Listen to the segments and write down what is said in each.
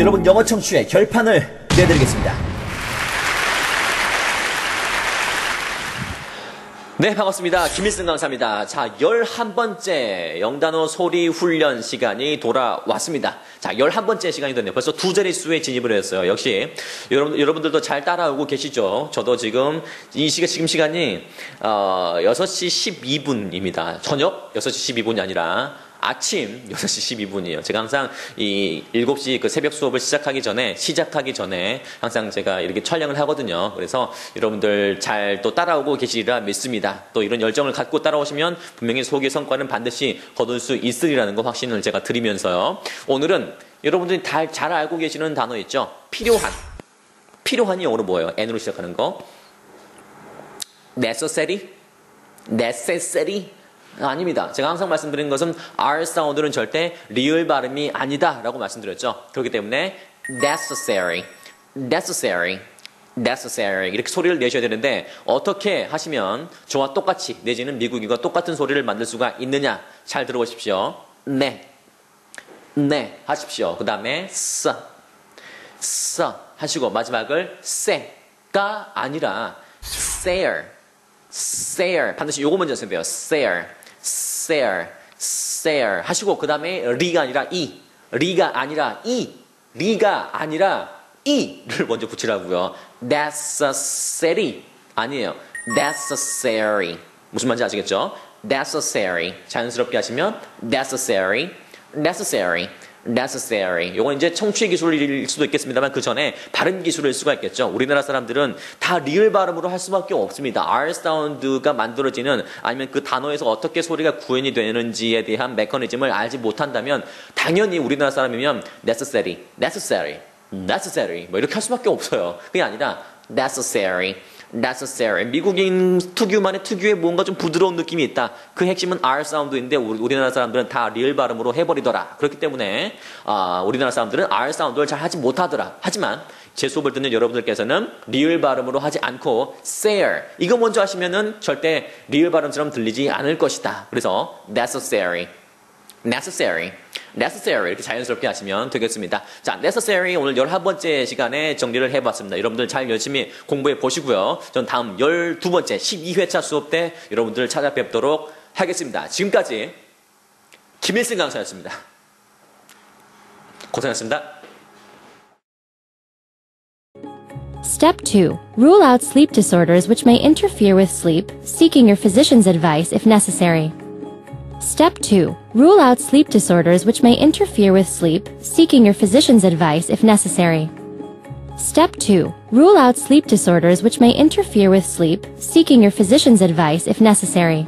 여러분 영어 청취의 결판을 내드리겠습니다. 네, 반갑습니다. 김일승 강사입니다. 자, 11번째 영단어 소리 훈련 시간이 돌아왔습니다. 자, 11번째 시간이 됐네요. 벌써 두 자릿수에 진입을 했어요. 역시 여러분들도 잘 따라오고 계시죠? 저도 지금 지금 시간이 6시 12분입니다. 저녁 6시 12분이 아니라 아침 6시 12분이에요. 제가 항상 이 7시 그 새벽 수업을 시작하기 전에 항상 제가 이렇게 촬영을 하거든요. 그래서 여러분들 잘 또 따라오고 계시리라 믿습니다. 또 이런 열정을 갖고 따라오시면 분명히 소기의 성과는 반드시 거둘 수 있으리라는 거 확신을 제가 드리면서요. 오늘은 여러분들이 잘 알고 계시는 단어 있죠? 필요한이 영어로 뭐예요? N으로 시작하는 거. necessary? 아닙니다. 제가 항상 말씀드리는 것은 R 사운드는 절대 리을 발음이 아니다 라고 말씀드렸죠. 그렇기 때문에 necessary 이렇게 소리를 내셔야 되는데 어떻게 하시면 저와 똑같이 내지는 미국인과 똑같은 소리를 만들 수가 있느냐 잘 들어보십시오. 네 하십시오. 그 다음에 써 하시고 마지막을 세가 아니라 say 반드시 요거 먼저 하셔야 돼요. say 하시고 그 다음에 리가 아니라 이를 먼저 붙이라고요. necessary 아니에요. necessary 무슨 말인지 아시겠죠? necessary 자연스럽게 하시면 necessary 요건 이제 청취 기술일 수도 있겠습니다만 그 전에 발음 기술일 수가 있겠죠. 우리나라 사람들은 다 리을 발음으로 할 수밖에 없습니다. R 사운드가 만들어지는 아니면 그 단어에서 어떻게 소리가 구현이 되는지에 대한 메커니즘을 알지 못한다면 당연히 우리나라 사람이면 necessary 뭐 이렇게 할 수밖에 없어요. 그게 아니라 necessary 미국인 특유의 뭔가 좀 부드러운 느낌이 있다. 그 핵심은 R 사운드인데 우리나라 사람들은 다 리을 발음으로 해버리더라. 그렇기 때문에 우리나라 사람들은 R 사운드를 잘 하지 못하더라. 하지만 제 수업을 듣는 여러분들께서는 리을 발음으로 하지 않고 say 이거 먼저 하시면은 절대 리을 발음처럼 들리지 않을 것이다. 그래서 necessary 이렇게 자연스럽게 하시면 되겠습니다. 자, necessary 오늘 11번째 시간에 정리를 해봤습니다. 여러분들 잘 열심히 공부해 보시고요. 전 다음 12번째 12회차 수업 때 여러분들 찾아뵙도록 하겠습니다. 지금까지 김일승 강사였습니다. 고생하셨습니다. Step 2. Rule out sleep disorders which may interfere with sleep, seeking your physician's advice if necessary. Step 2. Rule out sleep disorders which may interfere with sleep, seeking your physician's advice if necessary. Step 2. Rule out sleep disorders which may interfere with sleep, seeking your physician's advice if necessary.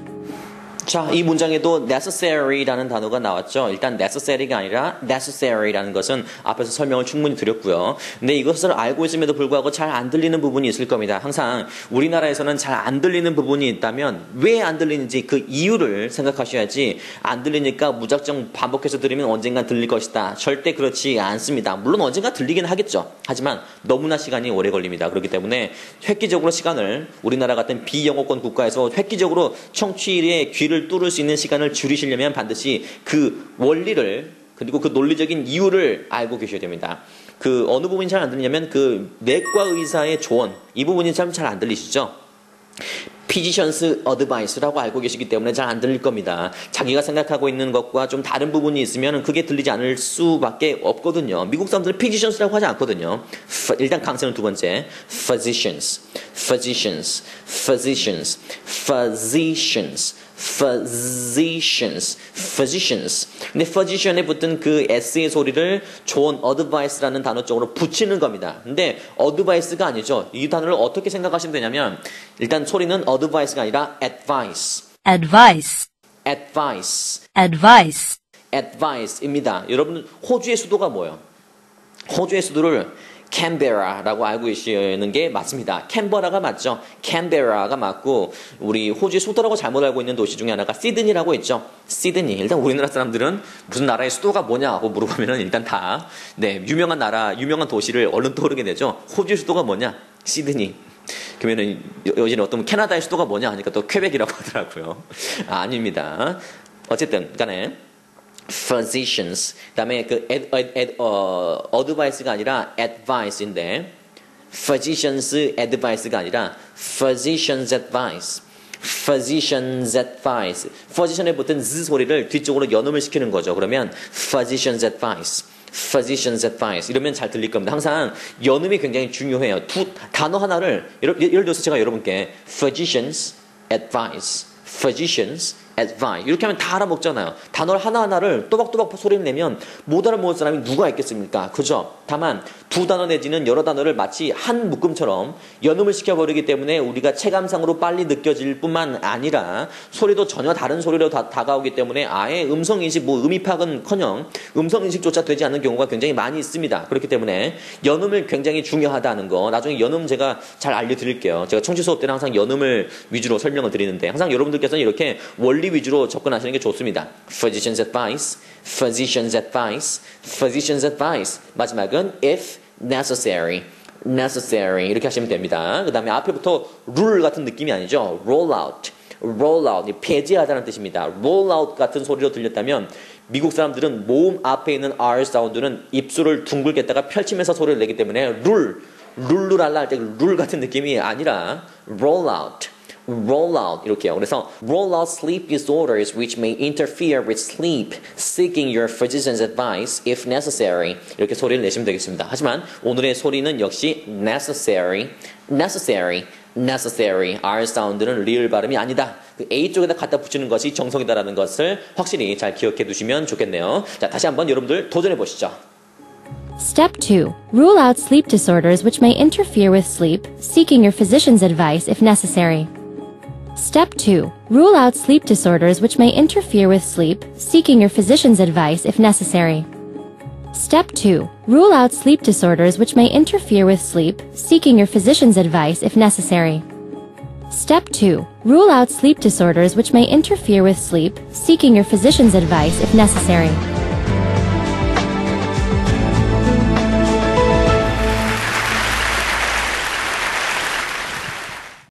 자, 이 문장에도 necessary라는 단어가 나왔죠. 일단 necessary가 아니라 necessary라는 것은 앞에서 설명을 충분히 드렸고요. 근데 이것을 알고 있음에도 불구하고 잘 안 들리는 부분이 있을 겁니다. 항상 우리나라에서는 잘 안 들리는 부분이 있다면 왜 안 들리는지 그 이유를 생각하셔야지 안 들리니까 무작정 반복해서 들으면 언젠가 들릴 것이다. 절대 그렇지 않습니다. 물론 언젠가 들리긴 하겠죠. 하지만 너무나 시간이 오래 걸립니다. 그렇기 때문에 획기적으로 시간을 우리나라 같은 비영어권 국가에서 획기적으로 청취의 귀를 뚫을 수 있는 시간을 줄이시려면 반드시 그 원리를 그리고 그 논리적인 이유를 알고 계셔야 됩니다. 그 어느 부분이 잘 안 들리냐면 그 내과 의사의 조언 이 부분이 참 잘 안 들리시죠? Physician's advice라고 알고 계시기 때문에 잘 안 들릴 겁니다. 자기가 생각하고 있는 것과 좀 다른 부분이 있으면 그게 들리지 않을 수밖에 없거든요. 미국 사람들은 physicians라고 하지 않거든요. 일단 강세는 두 번째 physicians 근데 physician에 붙은 그 s의 소리를 좋은 advice라는 단어 쪽으로 붙이는 겁니다. 근데 advice가 아니죠. 이 단어를 어떻게 생각하시면 되냐면 일단 소리는 advice가 아니라 advice입니다. 여러분 호주의 수도가 뭐예요? 호주의 수도를 캔베라라고 알고 계시는 게 맞습니다. 캔버라가 맞죠. 캔베라가 맞고 우리 호주의 수도라고 잘못 알고 있는 도시 중에 하나가 시드니라고 있죠. 시드니. 일단 우리나라 사람들은 무슨 나라의 수도가 뭐냐고 물어보면은 일단 다 유명한 도시를 얼른 떠오르게 되죠. 호주의 수도가 뭐냐? 시드니. 그러면은 요즘 어떤 캐나다의 수도가 뭐냐 하니까 또 퀘벡이라고 하더라고요. 아닙니다. 어쨌든 간에 physicians. 그다음에 그 advice가 아니라 advice인데 physicians advice가 아니라 physicians advice. physicians advice. physician에 붙은 z 소리를 뒤쪽으로 연음을 시키는 거죠. 그러면 physicians advice. physicians advice. 이러면 잘 들릴 겁니다. 항상 연음이 굉장히 중요해요. 두 단어 하나를 예를 들어서 제가 여러분께 physicians advice. physicians advice. 이렇게 하면 다 알아먹잖아요. 단어 하나하나를 또박또박 소리를 내면 못 알아먹을 사람이 누가 있겠습니까? 그죠? 다만 두 단어 내지는 여러 단어를 마치 한 묶음처럼 연음을 시켜버리기 때문에 우리가 체감상으로 빨리 느껴질 뿐만 아니라 소리도 전혀 다른 소리로 다가오기 때문에 아예 음성인식, 음이 파악은커녕 음성인식조차 되지 않는 경우가 굉장히 많이 있습니다. 그렇기 때문에 연음을 굉장히 중요하다는 거, 나중에 연음 제가 잘 알려드릴게요. 제가 청취 수업 때는 항상 연음을 위주로 설명을 드리는데 항상 여러분들께서는 이렇게 원리 위주로 접근하시는 게 좋습니다. Physicians advice, physicians advice, physicians advice. 마지막은 if necessary, necessary 이렇게 하시면 됩니다. 그 다음에 앞에부터 룰 같은 느낌이 아니죠. roll out, roll out, 폐지하다는 뜻입니다. roll out 같은 소리로 들렸다면 미국 사람들은 모음 앞에 있는 R 사운드는 입술을 둥글게 했다가 펼치면서 소리를 내기 때문에 룰루랄라 할 때 룰 같은 느낌이 아니라 roll out. roll out 이렇게요. 그래서 roll out sleep disorders which may interfere with sleep, seeking your physician's advice if necessary. 이렇게 소리를 내시면 되겠습니다. 하지만 오늘의 소리는 역시 necessary, necessary, necessary. R 사운드는 리을 발음이 아니다. 그 A 쪽에다 갖다 붙이는 것이 정석이다라는 것을 확실히 잘 기억해 두시면 좋겠네요. 자, 다시 한번 여러분들 도전해 보시죠. Step 2. Rule out sleep disorders which may interfere with sleep, seeking your physician's advice if necessary. Step 2. Rule out sleep disorders which may interfere with sleep, seeking your physician's advice if necessary. Step 2. Rule out sleep disorders which may interfere with sleep, seeking your physician's advice if necessary. Step 2. Rule out sleep disorders which may interfere with sleep, seeking your physician's advice if necessary.